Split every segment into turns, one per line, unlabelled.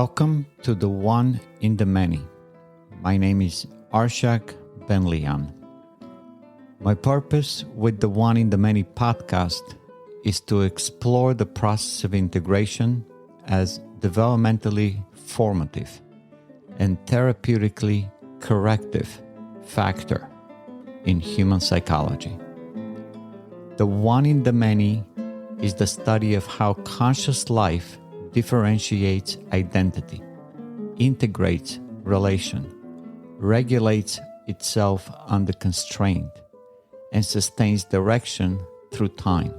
Welcome to the One in the Many. My name is Arshak Benlian. My purpose with the One in the Many podcast is to explore the process of integration as developmentally formative and therapeutically corrective factor in human psychology. The One in the Many is the study of how conscious life differentiates identity, integrates relation, regulates itself under constraint, and sustains direction through time.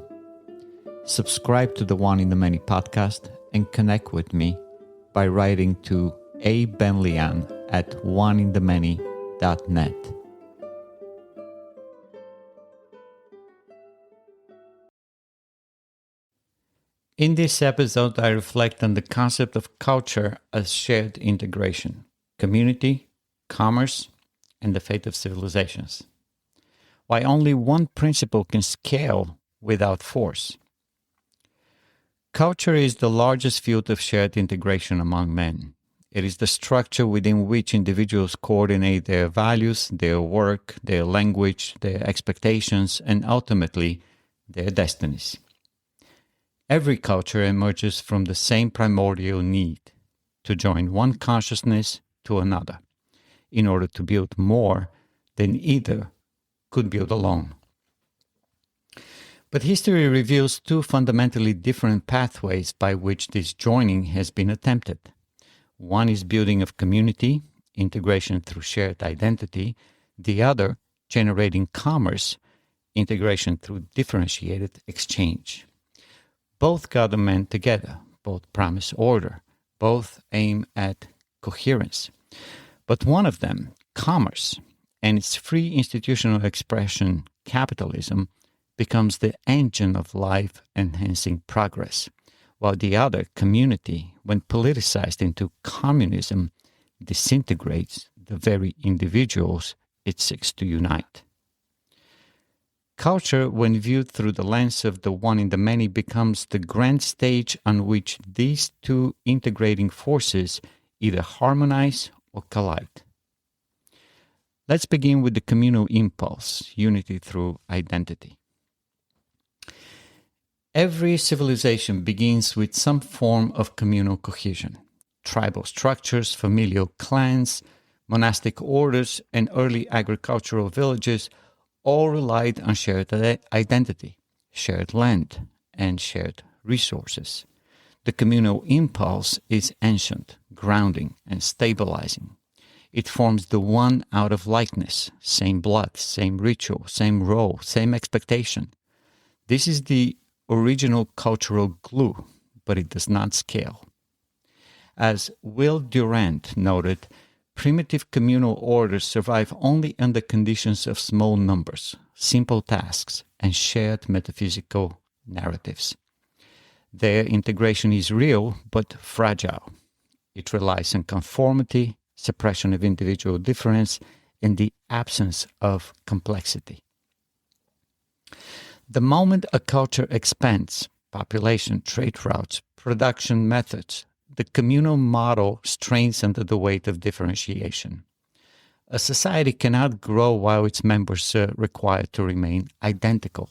Subscribe to the One in the Many podcast and connect with me by writing to abenlian@oneinthemany.net. In this episode, I reflect on the concept of culture as shared integration, community, commerce, and the fate of civilizations. Why only one principle can scale without force. Culture is the largest field of shared integration among men. It is the structure within which individuals coordinate their values, their work, their language, their expectations, and ultimately their destinies. Every culture emerges from the same primordial need to join one consciousness to another in order to build more than either could build alone. But history reveals two fundamentally different pathways by which this joining has been attempted. One is building of community, integration through shared identity. The other, generating commerce, integration through differentiated exchange. Both got the men together, both promise order, both aim at coherence. But one of them, commerce, and its free institutional expression, capitalism, becomes the engine of life-enhancing progress, while the other, community, when politicized into communism, disintegrates the very individuals it seeks to unite. Culture, when viewed through the lens of the One in the Many, becomes the grand stage on which these two integrating forces either harmonize or collide. Let's begin with the communal impulse, unity through identity. Every civilization begins with some form of communal cohesion. Tribal structures, familial clans, monastic orders, and early agricultural villages all relied on shared identity, shared land, and shared resources. The communal impulse is ancient, grounding, and stabilizing. It forms the one out of likeness, same blood, same ritual, same role, same expectation. This is the original cultural glue, but it does not scale. As Will Durant noted, primitive communal orders survive only under conditions of small numbers, simple tasks, and shared metaphysical narratives. Their integration is real but fragile. It relies on conformity, suppression of individual difference, and the absence of complexity. The moment a culture expands, population, trade routes, production methods, the communal model strains under the weight of differentiation. A society cannot grow while its members are required to remain identical.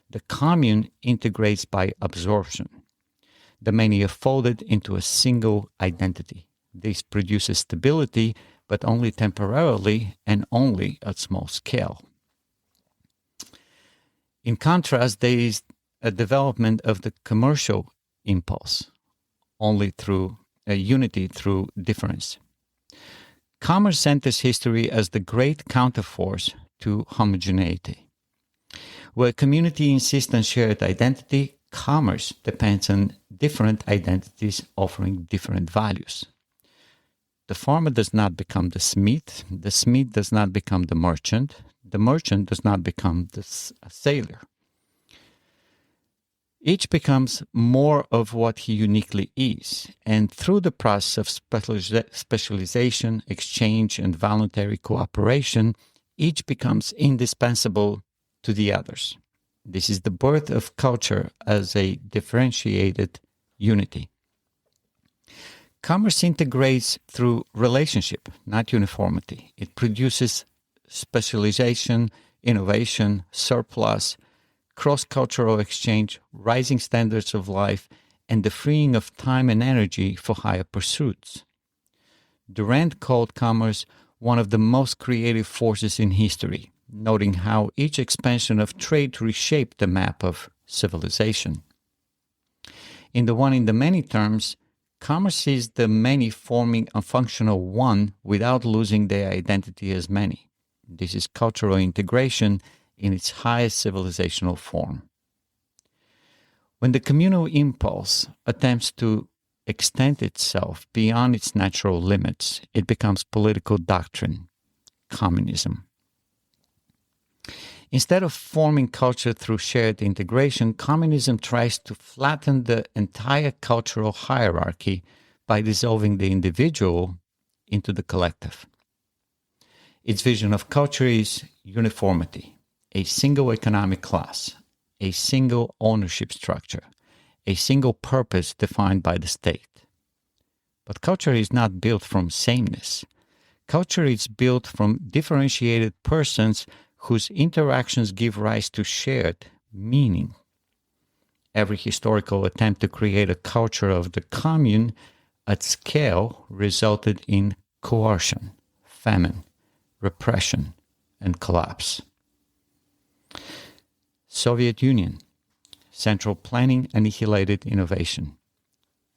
The commune integrates by absorption. The many are folded into a single identity. This produces stability, but only temporarily and only at small scale. In contrast, there is a development of the commercial impulse, only through a unity through difference. Commerce enters history as the great counterforce to homogeneity. Where community insists on shared identity, commerce depends on different identities offering different values. The farmer does not become the smith does not become the merchant does not become the sailor. Each becomes more of what he uniquely is, and through the process of specialization, exchange, and voluntary cooperation, each becomes indispensable to the others. This is the birth of culture as a differentiated unity. Commerce integrates through relationship, not uniformity. It produces specialization, innovation, surplus, cross-cultural exchange, rising standards of life, and the freeing of time and energy for higher pursuits. Durant called commerce one of the most creative forces in history, noting how each expansion of trade reshaped the map of civilization. In the one in the many terms, commerce is the many forming a functional one without losing their identity as many. This is cultural integration in its highest civilizational form. When the communal impulse attempts to extend itself beyond its natural limits, it becomes political doctrine, communism. Instead of forming culture through shared integration, communism tries to flatten the entire cultural hierarchy by dissolving the individual into the collective. Its vision of culture is uniformity, a single economic class, a single ownership structure, a single purpose defined by the state. But culture is not built from sameness. Culture is built from differentiated persons whose interactions give rise to shared meaning. Every historical attempt to create a culture of the commune at scale resulted in coercion, famine, repression, and collapse. Soviet Union. Central planning annihilated innovation.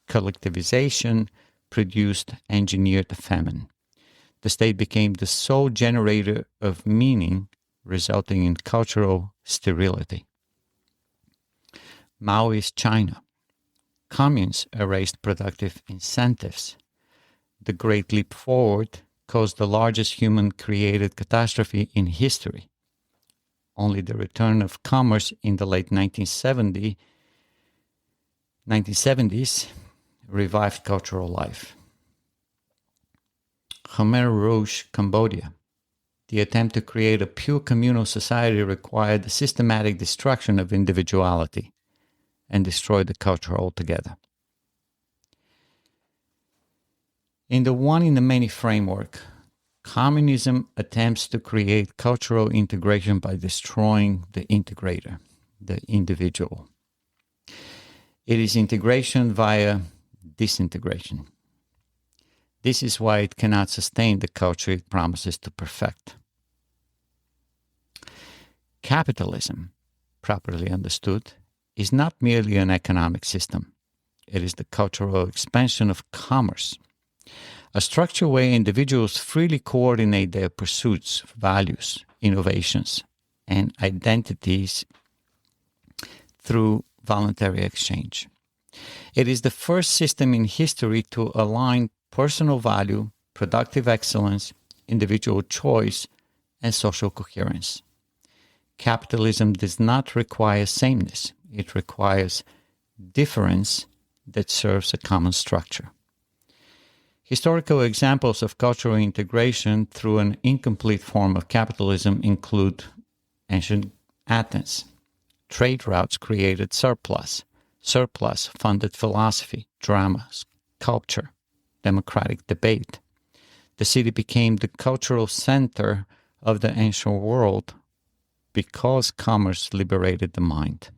Collectivization produced engineered famine. The state became the sole generator of meaning, resulting in cultural sterility. Maoist China. Communes erased productive incentives. The Great Leap Forward caused the largest human-created catastrophe in history. Only the return of commerce in the late 1970s revived cultural life. Khmer Rouge, Cambodia. The attempt to create a pure communal society required the systematic destruction of individuality and destroyed the culture altogether. In the one in the many framework, communism attempts to create cultural integration by destroying the integrator, the individual. It is integration via disintegration. This is why it cannot sustain the culture it promises to perfect. Capitalism, properly understood, is not merely an economic system. It is the cultural expansion of commerce, a structure where individuals freely coordinate their pursuits, values, innovations, and identities through voluntary exchange. It is the first system in history to align personal value, productive excellence, individual choice, and social coherence. Capitalism does not require sameness. It requires difference that serves a common structure. Historical examples of cultural integration through an incomplete form of capitalism include ancient Athens. Trade routes created surplus. Surplus funded philosophy, drama, culture, democratic debate. The city became the cultural center of the ancient world because commerce liberated the mind.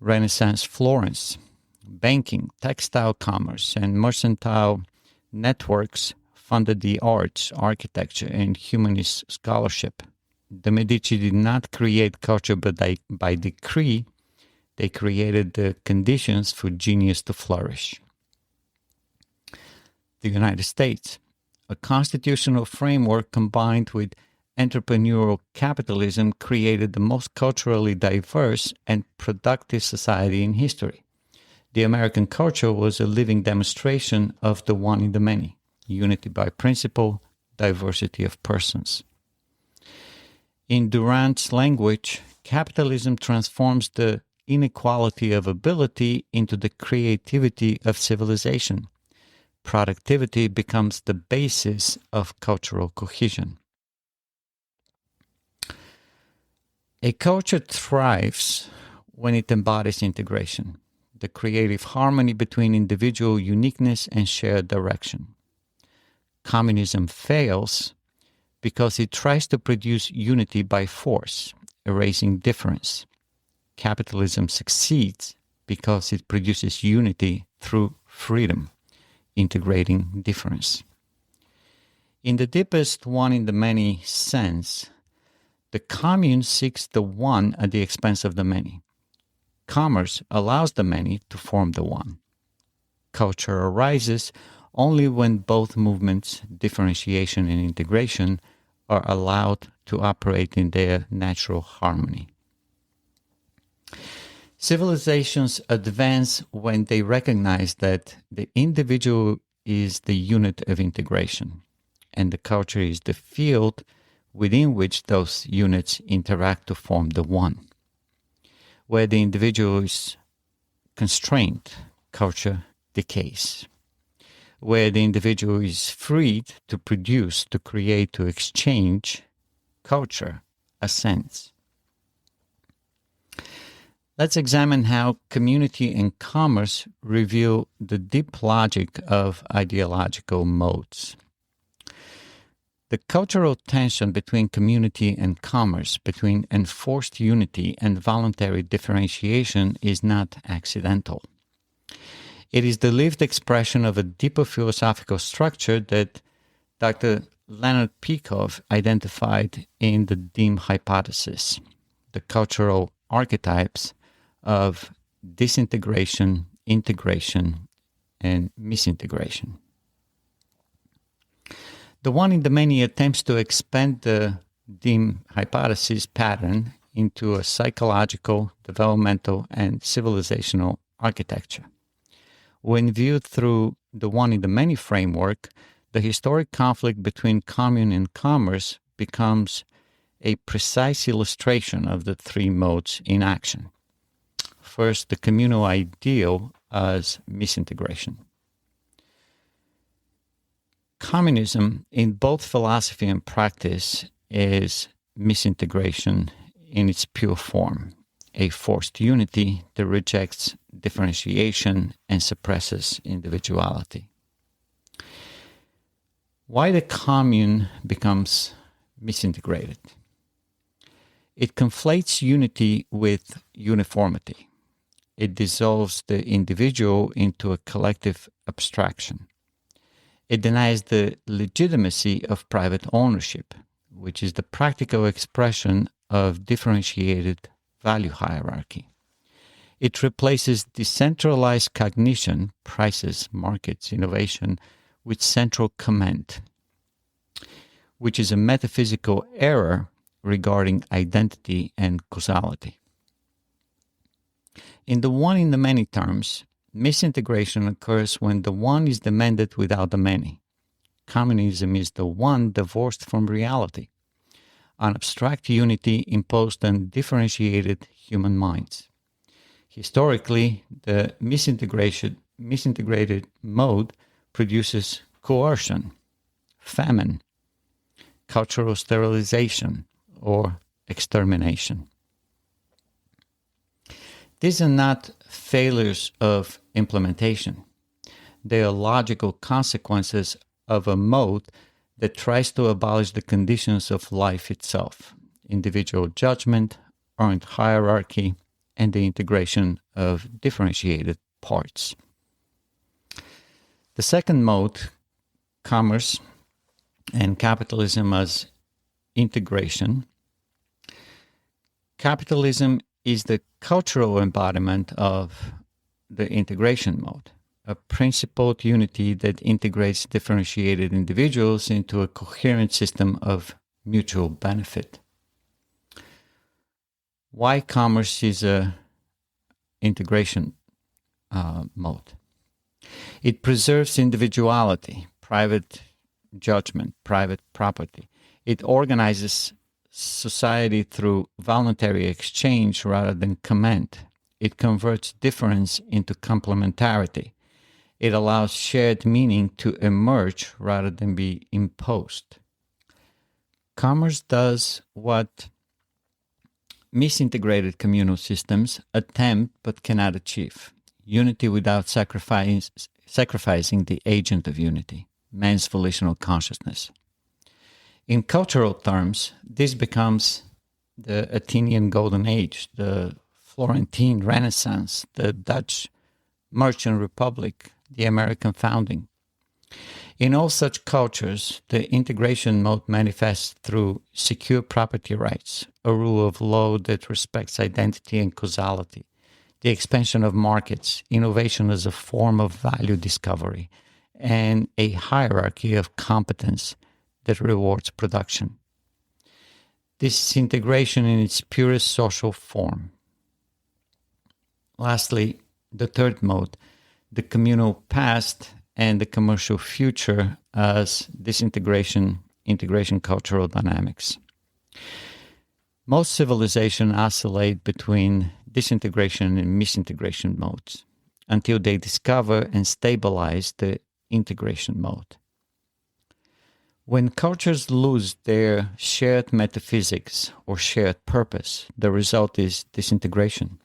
Renaissance Florence. Banking, textile commerce, and mercantile networks funded the arts, architecture, and humanist scholarship. The Medici did not create culture by decree. They created the conditions for genius to flourish. The United States, a constitutional framework combined with entrepreneurial capitalism, created the most culturally diverse and productive society in history. The American culture was a living demonstration of the one in the many, unity by principle, diversity of persons. In Durant's language, capitalism transforms the inequality of ability into the creativity of civilization. Productivity becomes the basis of cultural cohesion. A culture thrives when it embodies integration. the creative harmony between individual uniqueness and shared direction. Communism fails because it tries to produce unity by force, erasing difference. Capitalism succeeds because it produces unity through freedom, integrating difference. In the deepest one-in-the-many sense, the commune seeks the one at the expense of the many. Commerce allows the many to form the one. Culture arises only when both movements, differentiation and integration, are allowed to operate in their natural harmony. Civilizations advance when they recognize that the individual is the unit of integration, and the culture is the field within which those units interact to form the one. Where the individual is constrained, culture decays. Where the individual is freed to produce, to create, to exchange, culture ascends. Let's examine how community and commerce reveal the deep logic of ideological modes. The cultural tension between community and commerce, between enforced unity and voluntary differentiation, is not accidental. It is the lived expression of a deeper philosophical structure that Dr. Leonard Peikoff identified in the Dim hypothesis, the cultural archetypes of disintegration, integration, and misintegration. The one in the many attempts to expand the Dim hypothesis pattern into a psychological, developmental, and civilizational architecture. When viewed through the one in the many framework, the historic conflict between commune and commerce becomes a precise illustration of the three modes in action. First, the communal ideal as misintegration. Communism, in both philosophy and practice, is misintegration in its pure form, a forced unity that rejects differentiation and suppresses individuality. Why the commune becomes misintegrated? It conflates unity with uniformity. It dissolves the individual into a collective abstraction. It denies the legitimacy of private ownership, which is the practical expression of differentiated value hierarchy. It replaces decentralized cognition, prices, markets, innovation, with central command, which is a metaphysical error regarding identity and causality. In the one in the many terms, misintegration occurs when the one is demanded without the many. Communism is the one divorced from reality, an abstract unity imposed on differentiated human minds. Historically, the misintegrated mode produces coercion, famine, cultural sterilization, or extermination. These are not failures of implementation. They are logical consequences of a mode that tries to abolish the conditions of life itself, individual judgment, earned hierarchy, and the integration of differentiated parts. The second mode, commerce and capitalism as integration. Capitalism is the cultural embodiment of the integration mode, a principled unity that integrates differentiated individuals into a coherent system of mutual benefit. Why commerce is a integration mode? It preserves individuality, private judgment, private property. It organizes society through voluntary exchange rather than command. It converts difference into complementarity. It allows shared meaning to emerge rather than be imposed. Commerce does what misintegrated communal systems attempt but cannot achieve. unity without sacrificing the agent of unity, man's volitional consciousness. In cultural terms, this becomes the Athenian Golden Age, the Florentine Renaissance, the Dutch Merchant Republic, the American founding. In all such cultures, the integration mode manifests through secure property rights, a rule of law that respects identity and causality, the expansion of markets, innovation as a form of value discovery, and a hierarchy of competence that rewards production. This is integration in its purest social form. Lastly, the third mode, the communal past and the commercial future as disintegration, integration cultural dynamics. Most civilizations oscillate between disintegration and misintegration modes until they discover and stabilize the integration mode. When cultures lose their shared metaphysics or shared purpose, the result is disintegration.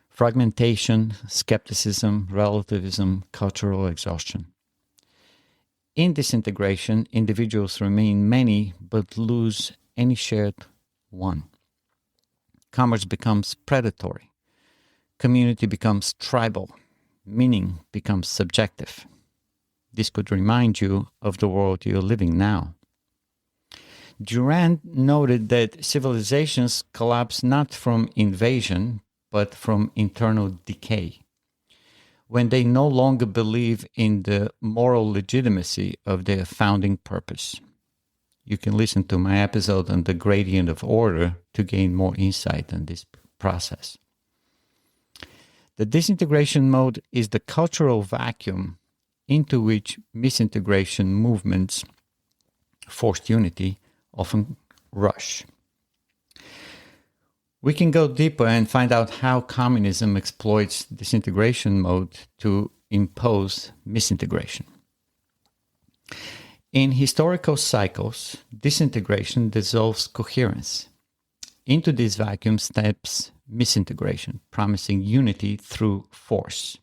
Fragmentation, skepticism, relativism, cultural exhaustion. In disintegration, individuals remain many but lose any shared one. Commerce becomes predatory. Community becomes tribal. Meaning becomes subjective. This could remind you of the world you're living now. Durand noted that civilizations collapse not from invasion, but from internal decay, when they no longer believe in the moral legitimacy of their founding purpose. You can listen to my episode on the gradient of order to gain more insight on this process. The disintegration mode is the cultural vacuum into which misintegration movements, forced unity, often rush. We can go deeper and find out how communism exploits disintegration mode to impose misintegration. In historical cycles, disintegration dissolves coherence. Into this vacuum steps misintegration, promising unity through force.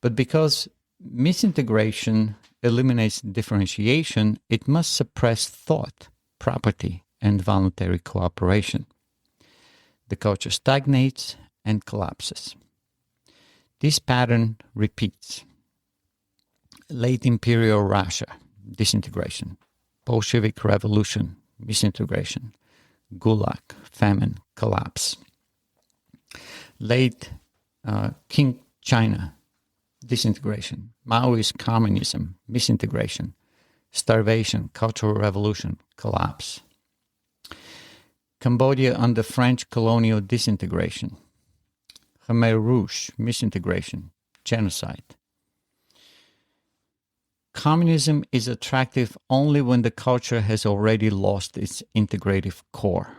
But because misintegration eliminates differentiation, it must suppress thought, property, and voluntary cooperation. The culture stagnates and collapses. This pattern repeats. Late Imperial Russia, disintegration. Bolshevik Revolution, misintegration. Gulag, famine, collapse. Late Qing China, disintegration. Maoist communism, misintegration. Starvation, cultural revolution, collapse. Cambodia under French colonial disintegration. Khmer Rouge, misintegration, genocide. Communism is attractive only when the culture has already lost its integrative core.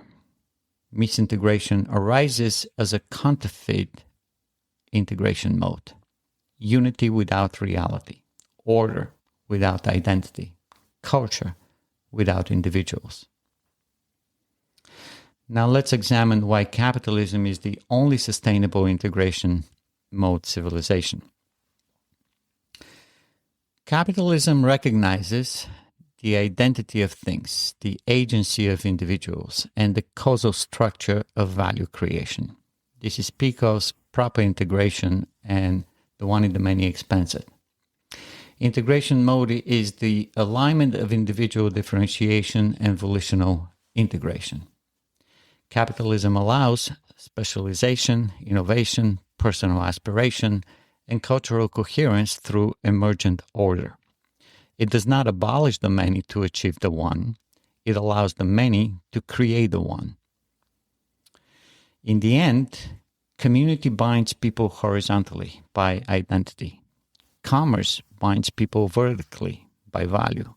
Misintegration arises as a counterfeit integration mode. Unity without reality, order without identity, culture without individuals. Now let's examine why capitalism is the only sustainable integration mode civilization. Capitalism recognizes the identity of things, the agency of individuals, and the causal structure of value creation. This is Pico's proper integration, and the one in the many expands it. Integration mode is the alignment of individual differentiation and volitional integration. Capitalism allows specialization, innovation, personal aspiration, and cultural coherence through emergent order. It does not abolish the many to achieve the one. It allows the many to create the one. In the end, community binds people horizontally by identity. Commerce binds people vertically by value.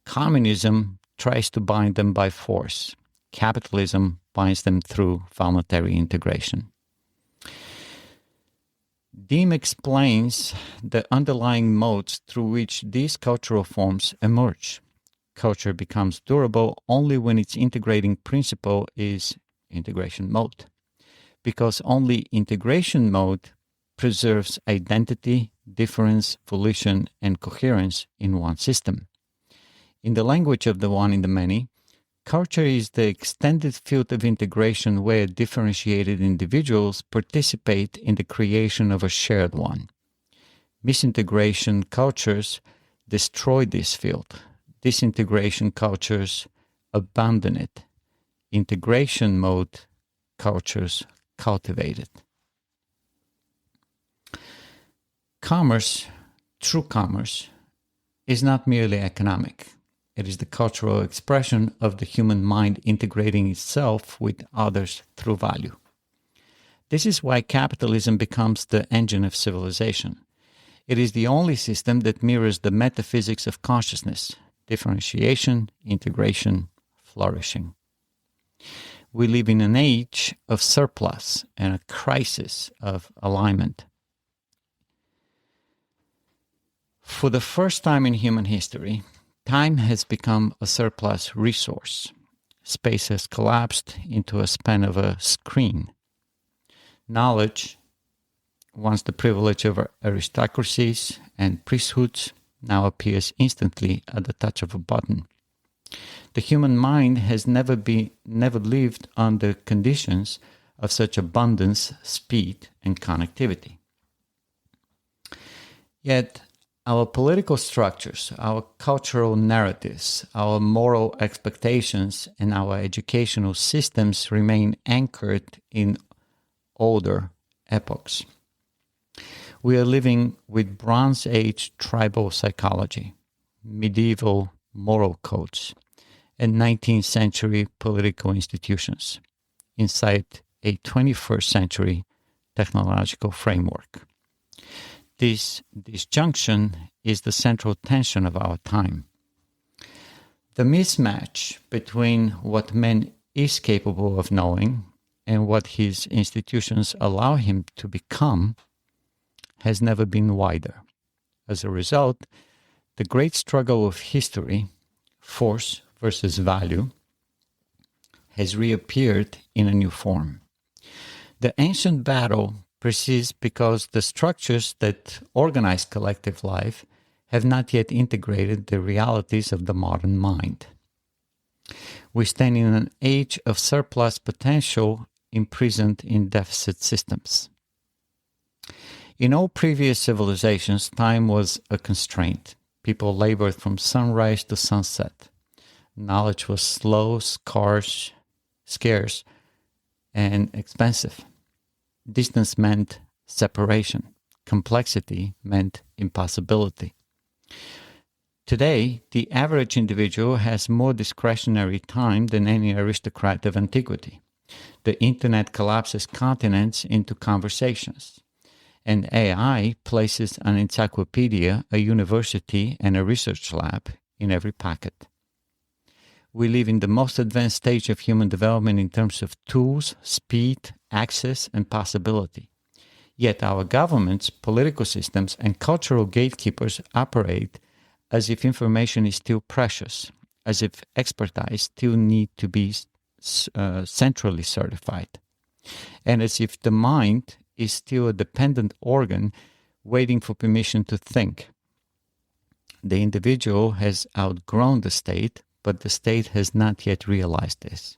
Communism tries to bind them by force. Capitalism binds them through voluntary integration. Deem explains the underlying modes through which these cultural forms emerge. Culture becomes durable only when its integrating principle is integration mode, because only integration mode preserves identity, difference, volition, and coherence in one system. In the language of the one in the many, culture is the extended field of integration where differentiated individuals participate in the creation of a shared one. Misintegration cultures destroy this field. Disintegration cultures abandon it. Integration mode cultures cultivate it. Commerce, true commerce, is not merely economic. It is the cultural expression of the human mind integrating itself with others through value. This is why capitalism becomes the engine of civilization. It is the only system that mirrors the metaphysics of consciousness, differentiation, integration, flourishing. We live in an age of surplus and a crisis of alignment. For the first time in human history, time has become a surplus resource. Space has collapsed into a span of a screen. Knowledge, once the privilege of aristocracies and priesthoods, now appears instantly at the touch of a button. The human mind has never lived under conditions of such abundance, speed, and connectivity. Yet, our political structures, our cultural narratives, our moral expectations, and our educational systems remain anchored in older epochs. We are living with Bronze Age tribal psychology, medieval moral codes, and 19th century political institutions inside a 21st century technological framework. This disjunction is the central tension of our time. The mismatch between what man is capable of knowing and what his institutions allow him to become has never been wider. As a result, the great struggle of history, force versus value, has reappeared in a new form. The ancient battle persists because the structures that organize collective life have not yet integrated the realities of the modern mind. We stand in an age of surplus potential imprisoned in deficit systems. In all previous civilizations, time was a constraint. People labored from sunrise to sunset. Knowledge was slow, scarce, and expensive. Distance meant separation. Complexity meant impossibility. Today, the average individual has more discretionary time than any aristocrat of antiquity. The internet collapses continents into conversations. And AI places an encyclopedia, a university, and a research lab in every pocket. We live in the most advanced stage of human development in terms of tools, speed, access, and possibility. Yet our governments, political systems, and cultural gatekeepers operate as if information is still precious, as if expertise still need to be centrally certified, and as if the mind is still a dependent organ waiting for permission to think. The individual has outgrown the state, but the state has not yet realized this.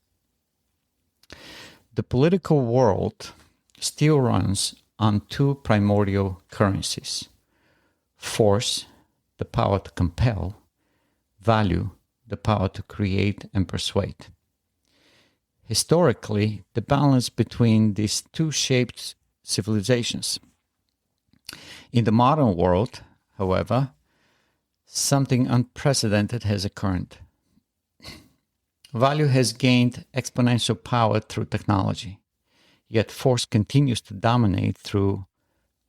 The political world still runs on two primordial currencies: force, the power to compel; value, the power to create and persuade. Historically, the balance between these two shaped civilizations. In the modern world, however, something unprecedented has occurred. Value has gained exponential power through technology, yet force continues to dominate through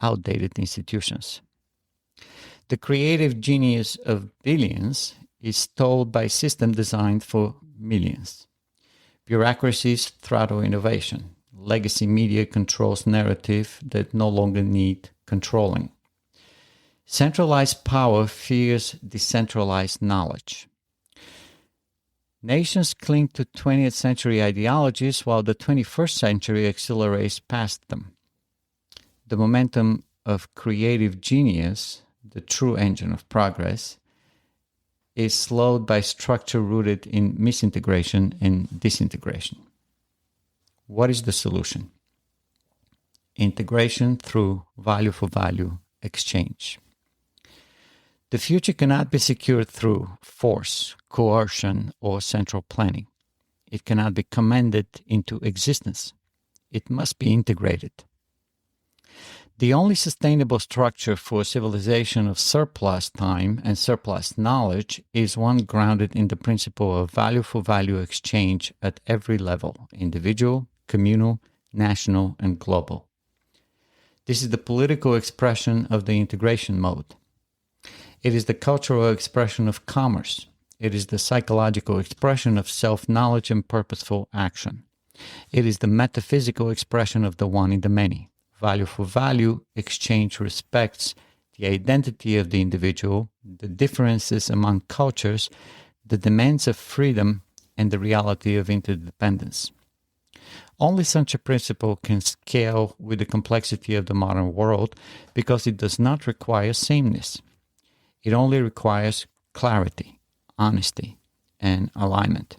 outdated institutions. The creative genius of billions is stalled by a system designed for millions. Bureaucracies throttle innovation. Legacy media controls narrative that no longer need controlling. Centralized power fears decentralized knowledge. Nations cling to 20th century ideologies while the 21st century accelerates past them. The momentum of creative genius, the true engine of progress, is slowed by structure rooted in misintegration and disintegration. What is the solution? Integration through value for value exchange. The future cannot be secured through force, coercion, or central planning. It cannot be commanded into existence. It must be integrated. The only sustainable structure for a civilization of surplus time and surplus knowledge is one grounded in the principle of value for value exchange at every level, individual, communal, national, and global. This is the political expression of the integration mode. It is the cultural expression of commerce. It is the psychological expression of self-knowledge and purposeful action. It is the metaphysical expression of the one in the many. Value for value exchange respects the identity of the individual, the differences among cultures, the demands of freedom, and the reality of interdependence. Only such a principle can scale with the complexity of the modern world because it does not require sameness. It only requires clarity, honesty, and alignment.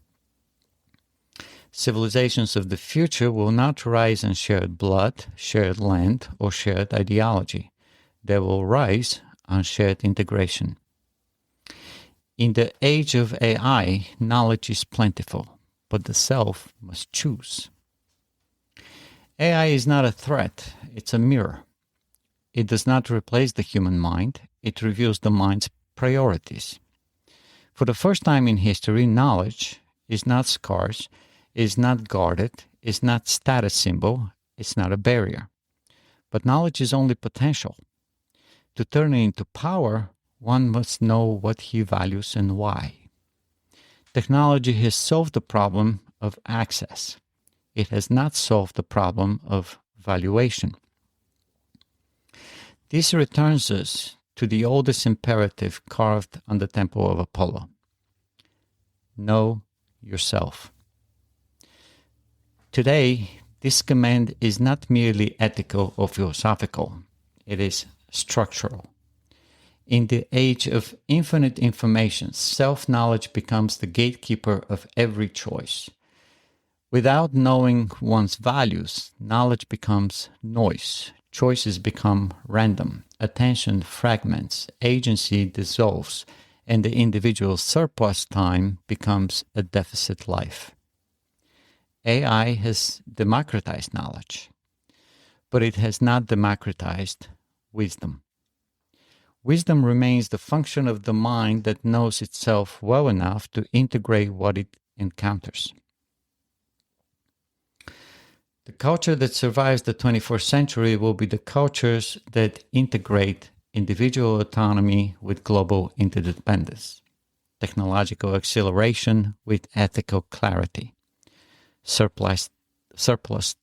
Civilizations of the future will not rise on shared blood, shared land, or shared ideology. They will rise on shared integration. In the age of AI, knowledge is plentiful, but the self must choose. AI is not a threat, it's a mirror. It does not replace the human mind, it reveals the mind's priorities. For the first time in history, knowledge is not scarce, is not guarded, is not status symbol, it's not a barrier. But knowledge is only potential. To turn it into power, one must know what he values and why. Technology has solved the problem of access. It has not solved the problem of valuation. This returns us to the oldest imperative carved on the temple of Apollo. Know yourself. Today, this command is not merely ethical or philosophical, it is structural. In the age of infinite information, self-knowledge becomes the gatekeeper of every choice. Without knowing one's values, knowledge becomes noise, choices become random, attention fragments, agency dissolves, and the individual's surplus time becomes a deficit life. AI has democratized knowledge, but it has not democratized wisdom. Wisdom remains the function of the mind that knows itself well enough to integrate what it encounters. The culture that survives the 21st century will be the cultures that integrate individual autonomy with global interdependence, technological acceleration with ethical clarity, surplus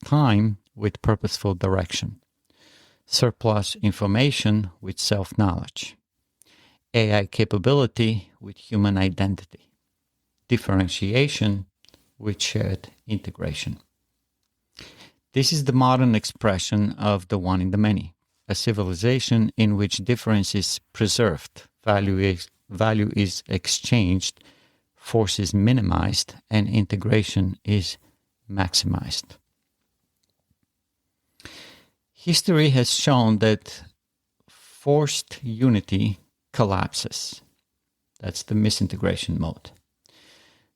time with purposeful direction, surplus information with self-knowledge, AI capability with human identity, differentiation with shared integration. This is the modern expression of the one in the many, a civilization in which difference is preserved, value is exchanged, force is minimized, and integration is maximized. History has shown that forced unity collapses. That's the misintegration mode.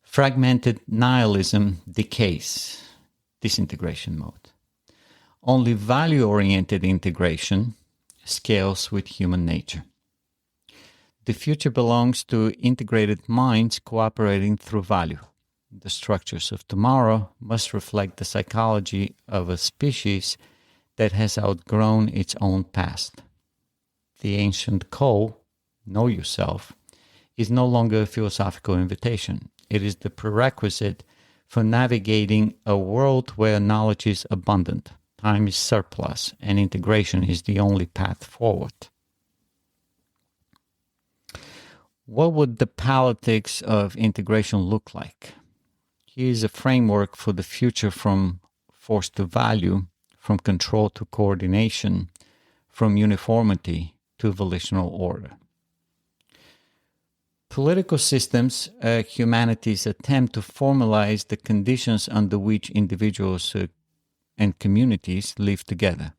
Fragmented nihilism decays. Disintegration mode. Only value-oriented integration scales with human nature. The future belongs to integrated minds cooperating through value. The structures of tomorrow must reflect the psychology of a species that has outgrown its own past. The ancient call, know yourself, is no longer a philosophical invitation. It is the prerequisite for navigating a world where knowledge is abundant, time is surplus, and integration is the only path forward. What would the politics of integration look like? Here is a framework for the future from force to value, from control to coordination, from uniformity to volitional order. Political systems are humanity's attempt to formalize the conditions under which individuals and communities live together.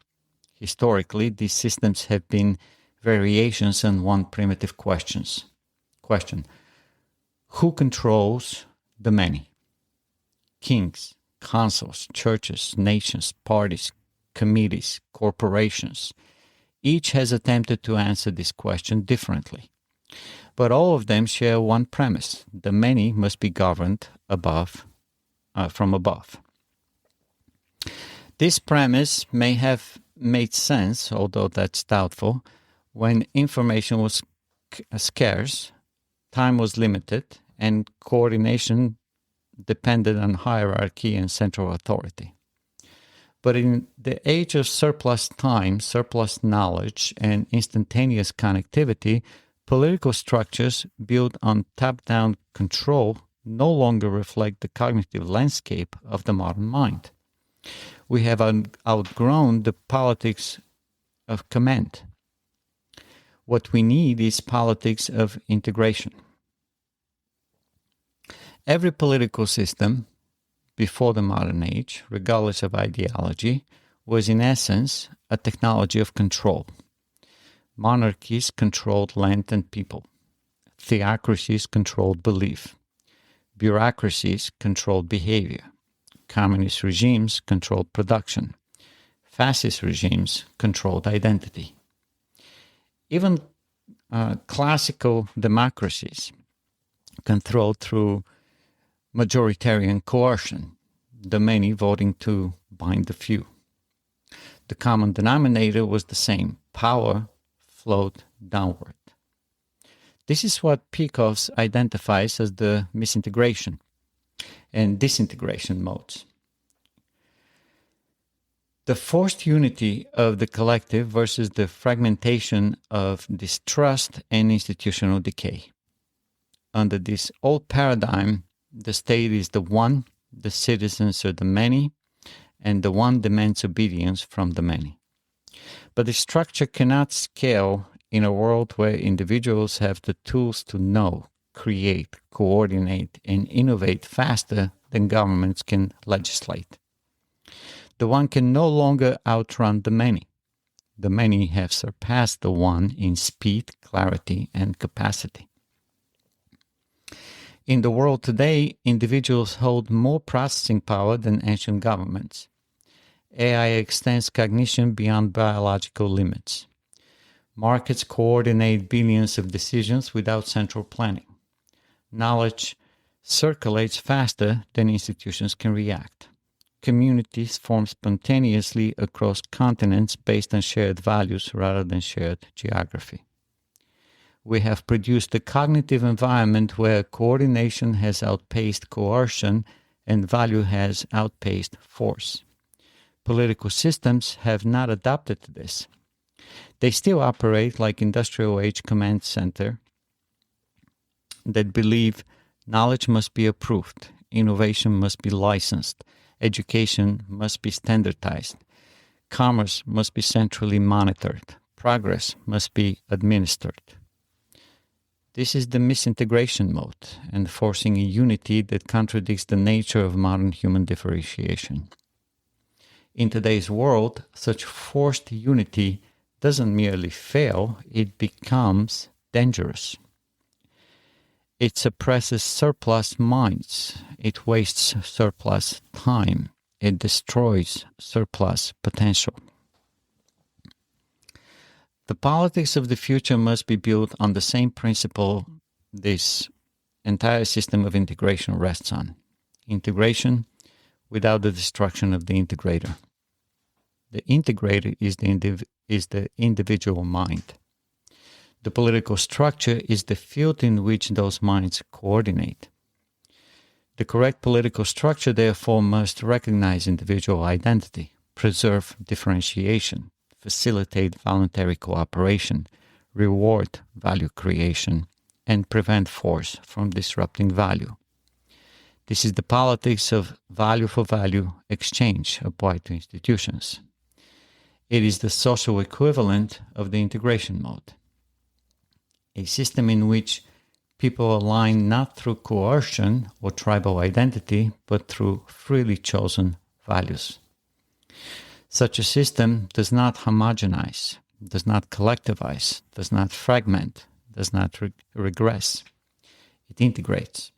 Historically, these systems have been variations on one primitive question. Who controls the many? Kings, councils, churches, nations, parties, committees, corporations. Each has attempted to answer this question differently. But all of them share one premise: the many must be governed from above. This premise may have made sense, although that's doubtful, when information was scarce, time was limited, and coordination depended on hierarchy and central authority. But in the age of surplus time, surplus knowledge, and instantaneous connectivity, political structures built on top-down control no longer reflect the cognitive landscape of the modern mind. We have outgrown the politics of command. What we need is politics of integration. Every political system before the modern age, regardless of ideology, was in essence a technology of control. Monarchies controlled land and people. Theocracies controlled belief. Bureaucracies controlled behavior. Communist regimes controlled production. Fascist regimes controlled identity. Even classical democracies controlled through majoritarian coercion, the many voting to bind the few. The common denominator was the same: power flowed downward. This is what Peikoff identifies as the misintegration and disintegration modes. The forced unity of the collective versus the fragmentation of distrust and institutional decay. Under this old paradigm, the state is the one, the citizens are the many, and the one demands obedience from the many. But the structure cannot scale in a world where individuals have the tools to know, create, coordinate, and innovate faster than governments can legislate. The one can no longer outrun the many. The many have surpassed the one in speed, clarity, and capacity. In the world today, individuals hold more processing power than ancient governments. AI extends cognition beyond biological limits. Markets coordinate billions of decisions without central planning. Knowledge circulates faster than institutions can react. Communities form spontaneously across continents based on shared values rather than shared geography. We have produced a cognitive environment where coordination has outpaced coercion and value has outpaced force. Political systems have not adapted to this. They still operate like industrial age command center that believe knowledge must be approved, innovation must be licensed, education must be standardized, commerce must be centrally monitored, progress must be administered. This is the misintegration mode, enforcing a unity that contradicts the nature of modern human differentiation. In today's world, such forced unity doesn't merely fail, it becomes dangerous. It suppresses surplus minds, it wastes surplus time, it destroys surplus potential. The politics of the future must be built on the same principle this entire system of integration rests on. Integration without the destruction of the integrator. The integrator is the individual mind. The political structure is the field in which those minds coordinate. The correct political structure, therefore, must recognize individual identity, preserve differentiation, facilitate voluntary cooperation, reward value creation, and prevent force from disrupting value. This is the politics of value for value exchange applied to institutions. It is the social equivalent of the integration mode, a system in which people align not through coercion or tribal identity, but through freely chosen values. Such a system does not homogenize, does not collectivize, does not fragment, does not regress. It integrates.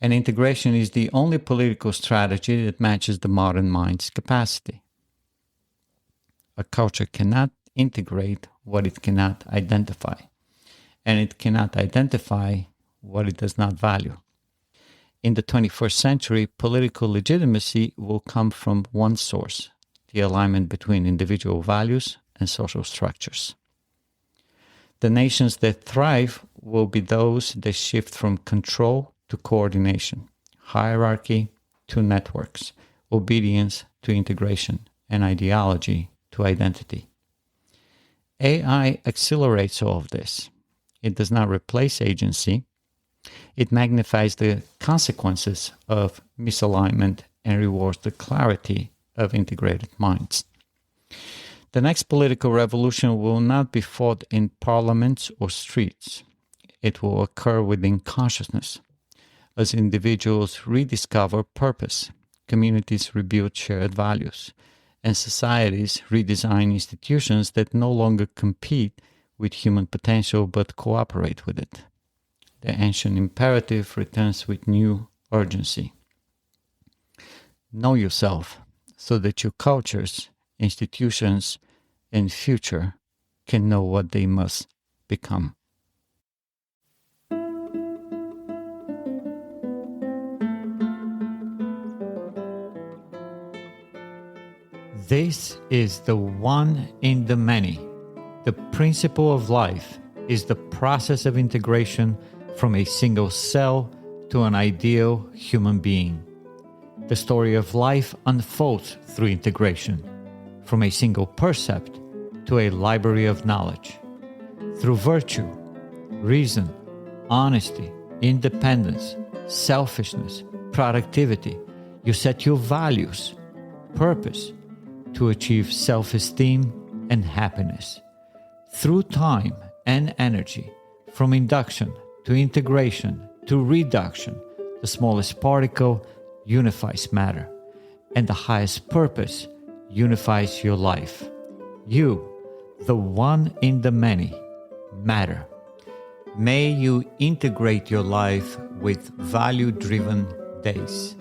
And integration is the only political strategy that matches the modern mind's capacity. A culture cannot integrate what it cannot identify, and it cannot identify what it does not value. In the 21st century, political legitimacy will come from one source: the alignment between individual values and social structures. The nations that thrive will be those that shift from control to coordination, hierarchy to networks, obedience to integration, and ideology to identity. AI accelerates all of this. It does not replace agency. It magnifies the consequences of misalignment and rewards the clarity of integrated minds. The next political revolution will not be fought in parliaments or streets. It will occur within consciousness. As individuals rediscover purpose, communities rebuild shared values, and societies redesign institutions that no longer compete with human potential but cooperate with it. The ancient imperative returns with new urgency. Know yourself so that your cultures, institutions, and future can know what they must become. This is the one in the many. The principle of life is the process of integration from a single cell to an ideal human being. The story of life unfolds through integration, from a single percept to a library of knowledge. Through virtue, reason, honesty, independence, selfishness, productivity, you set your values, purpose, to achieve self-esteem and happiness. Through time and energy, from induction to integration to reduction, the smallest particle unifies matter, and the highest purpose unifies your life. You, the one in the many, matter. May you integrate your life with value-driven days.